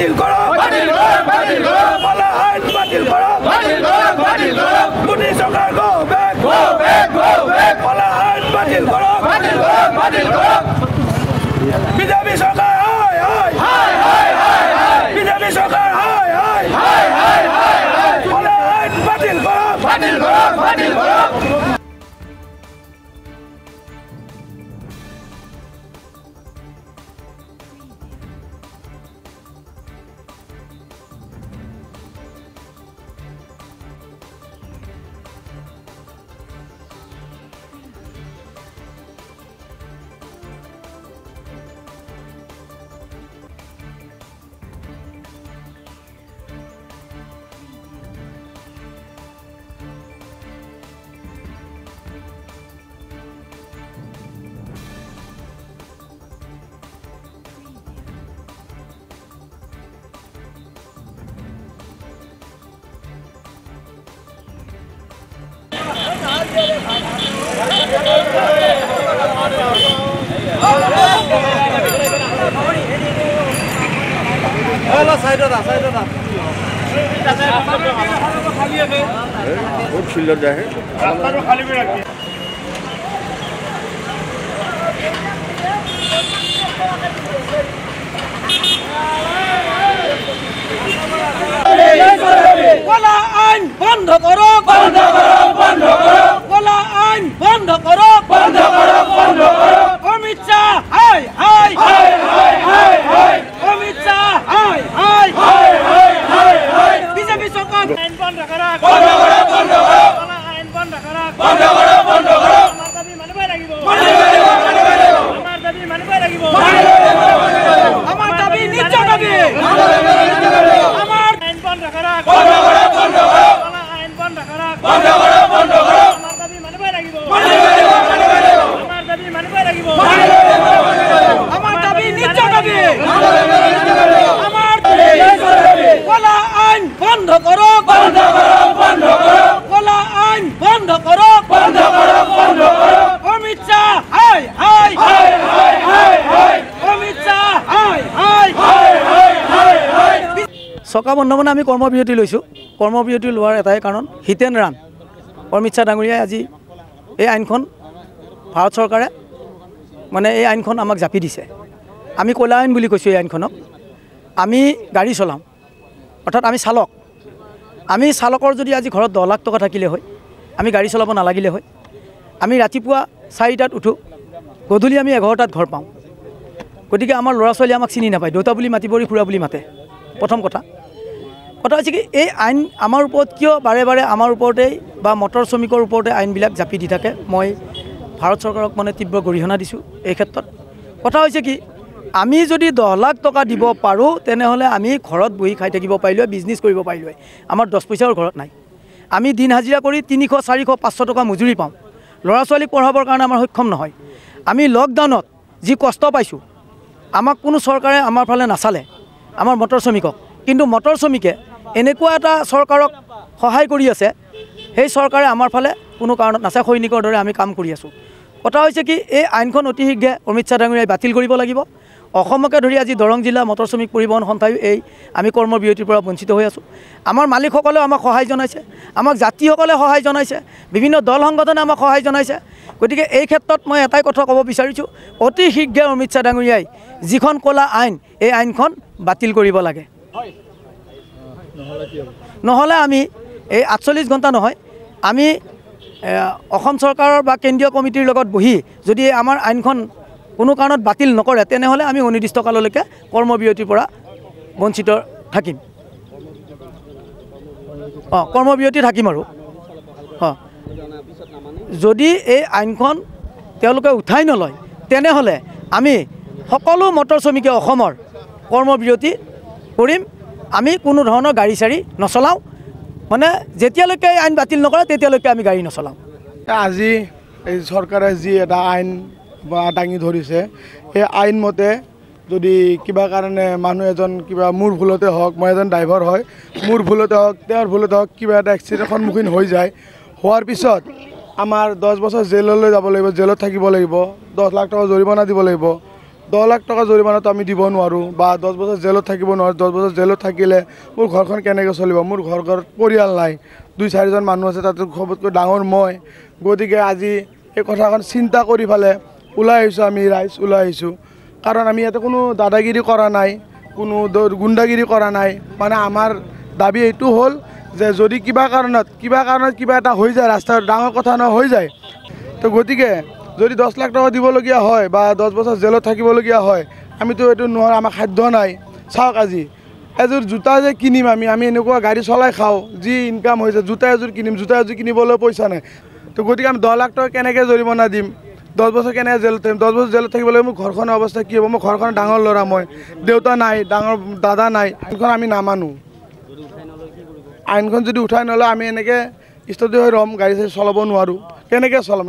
বাতিল করো কলা আইন বাতিল করো মোদী সরকার গো ব্যাক কলা আইন বাতিল করো বিজেপি সরকার বিজেপি সরকার কলা আইন বাতিল করো बहुत सुंदर है खाली में रखिए কলা আইন বন্ধ করো কলা আইন বন্ধ করো অমিত শাহ হাই অমিত শাহ হাই বিজেপি সরকার আইন বন্ধ করো কলা আইন বন্ধ করো আমার দাবি মানিবই লাগিব আমার দাবি নিজ দাবি আমার আইন বন্ধ করো কলা আইন বন্ধ করো আমার দাবি মানিবই লাগিব আমার দাবি মানিবই লাগিব আমার দাবি নিজ দাবি আমার কলা আইন বন্ধ করো কলা আইন বন্ধ করো অমিত শাহ হাই অমিত শাহ হাই চকা বন্ধ মানে আমি কৰ্মবিৰতি লৈছোঁ কৰ্মবিৰতি লোৱাৰ এটাই কাৰণ hit and run Amit Shah ডাঙৰীয়াই আজি এই আইনখন ভাৰত চৰকাৰে মানে এই আইনখন আমাক জাপি দিছে আমি কলা আইন বুলি কৈছোঁ এই আইনখনক আমি গাড়ী চলাওঁ অৰ্থাৎ আমি চালকৰ যদি আজি ঘৰত 10 লাখ টকা থাকিলে হয় আমি গাড়ী চলাব নালাগিলে হয় আমি ৰাতিপুৱা 4টাত উঠোঁ গধূলি আমি 11টাত ঘৰ পাওঁ গতিকে আমাৰ ল'ৰা ছোৱালী আমাক চিনি নাপায় দেউতা বুলি মাতিব খুৰা বুলি মাতে প্ৰথম কথা হৈছে কি এই আইন আমাৰ ওপৰত কিয় বাৰে বাৰে আমাৰ ওপৰতেই বা মটৰ শ্ৰমিকৰ ওপৰতে আইনবিলাক জাপি দি থাকে মই ভাৰত চৰকাৰক মানে তীব্ৰ গৰিহণা দিছোঁ এই ক্ষেত্ৰত কথা হৈছে কি আমি যদি 10 লাখ টকা দিব পাৰোঁ তেনেহ'লে আমি ঘৰত বহি খাই থাকিব পাৰিলোঁ বিজনেছ কৰিব পাৰিলোঁ আমাৰ 10 পইচাৰ ঘৰত নাই আমি দিন হাজিৰা কৰি 300 400 500 টকা মজুৰি পাওঁ ল'ৰা ছোৱালীক পঢ়াবৰ কাৰণে আমাৰ সক্ষম নহয় আমি লকডাউনত যি কষ্ট পাইছোঁ আমাক কোনো চৰকাৰে আমাৰ ফালে নাচালে আমাৰ মটৰ শ্ৰমিকক কিন্তু মটৰ শ্ৰমিকে এনেকুৱা এটা চৰকাৰক সহায় কৰি আছে সেই চৰকাৰে আমাৰ ফালে কোনো কাৰণত নাচায় সৈনিকৰ দৰে আমি কাম কৰি আছোঁ কথা হৈছে কি এই আইনখন অতি শীঘ্ৰে অমিত শ্বাহ ডাঙৰীয়াই বাতিল কৰিব লাগিব অসমকে ধৰি আজি দৰং জিলা মটৰ শ্ৰমিক পৰিবহণ সন্থায়ো এই আমি কৰ্মবিৰতিৰ পৰা বঞ্চিত হৈ আছোঁ আমাৰ মালিকসকলেও আমাক সহায় জনাইছে আমাক যাত্ৰীসকলে সহায় জনাইছে বিভিন্ন দল সংগঠনে আমাক সহায় জনাইছে গতিকে এই ক্ষেত্ৰত মই এটাই কথা ক'ব বিচাৰিছোঁ অতি শীঘ্ৰে অমিত শ্বাহ ডাঙৰীয়াই যিখন কলা আইন এই আইনখন বাতিল কৰিব লাগে নহ'লে আমি এই 48 ঘণ্টা নহয় আমি অসম চৰকাৰৰ বা কেন্দ্ৰীয় কমিটিৰ লগত বহি যদি আমাৰ আইনখন কোনো কাৰণত বাতিল নকৰে তেনেহ'লে আমি অনিৰ্দিষ্ট কাললৈকে কৰ্মবিৰতিৰ পৰা বঞ্চিত থাকিম কৰ্মবিৰতি থাকিম আৰু যদি এই আইনখন তেওঁলোকে উঠাই নলয় তেনেহ'লে আমি সকলো মটৰ শ্ৰমিকে অসমৰ কৰ্মবিৰতি কৰিম আমি কোনো ধৰণৰ গাড়ী চাৰি নচলাওঁ মানে যেতিয়ালৈকে আইন বাতিল নকৰে তেতিয়ালৈকে আমি গাড়ী নচলাওঁ আজি এই চৰকাৰে যি এটা আইন দাঙি ধৰিছে সেই আইন মতে যদি কিবা কাৰণে মানুহ এজন কিবা মোৰ ভুলতে হওক মই এজন ড্ৰাইভাৰ হয় মোৰ ভুলতে হওক তেওঁৰ ভুলতে হওক কিবা এটা এক্সিডেণ্টৰ সন্মুখীন হৈ যায় হোৱাৰ পিছত আমাৰ 10 বছৰ জেললৈ যাব লাগিব জেলত থাকিব লাগিব 10 লাখ টকা জৰিমনা দিব লাগিব 10 লাখ টকা জৰিমনাটো আমি দিব নোৱাৰোঁ বা 10 বছৰ জেলত থাকিব নোৱাৰোঁ 10 বছৰ জেলত থাকিলে মোৰ ঘৰখন কেনেকৈ চলিব মোৰ ঘৰত পৰিয়াল নাই 2-4জন মানুহ আছে তাতে সবতকৈ ডাঙৰ মই গতিকে আজি এই কথাখন চিন্তা কৰি ফালে ওলাই আহিছোঁ আমি ৰাইজ ওলাই আহিছোঁ কাৰণ আমি ইয়াতে কোনো দাদাগিৰি কৰা নাই কোনো গুণ্ডাগিৰি কৰা নাই মানে আমাৰ দাবী এইটো হ'ল যে যদি কিবা কাৰণত কিবা এটা হৈ যায় ৰাস্তাৰ ডাঙৰ কথা নহয় হৈ যায় তো গতিকে যদি 10 লাখ টকা দিবলগীয়া হয় বা 10 বছৰ জেলত থাকিবলগীয়া হয় আমিতো এইটো নোৱাৰোঁ আমাৰ খাদ্য নাই চাওক আজি এযোৰ জোতা যে কিনিম আমি এনেকুৱা গাড়ী চলাই খাওঁ যি ইনকাম হৈছে জোতা এযোৰ কিনিম জোতা এযোৰ কিনিবলৈ পইচা নাই তো গতিকে আমি 10 লাখ টকা কেনেকৈ জৰিমনা দিম 10 বছৰ কেনেকৈ জেলত থাকিম 10 বছৰ জেলত থাকিবলৈ মোৰ ঘৰখনৰ অৱস্থা কি হ'ব মোৰ ঘৰখনৰ ডাঙৰ ল'ৰা মই দেউতা নাই ডাঙৰ দাদা নাই আইনখন আমি নামানো আইনখন যদি উঠাই নলয় আমি এনেকৈ স্থিৰ হৈ ৰ'ম গাড়ী চলাব নোৱাৰোঁ কেনেকৈ চলাম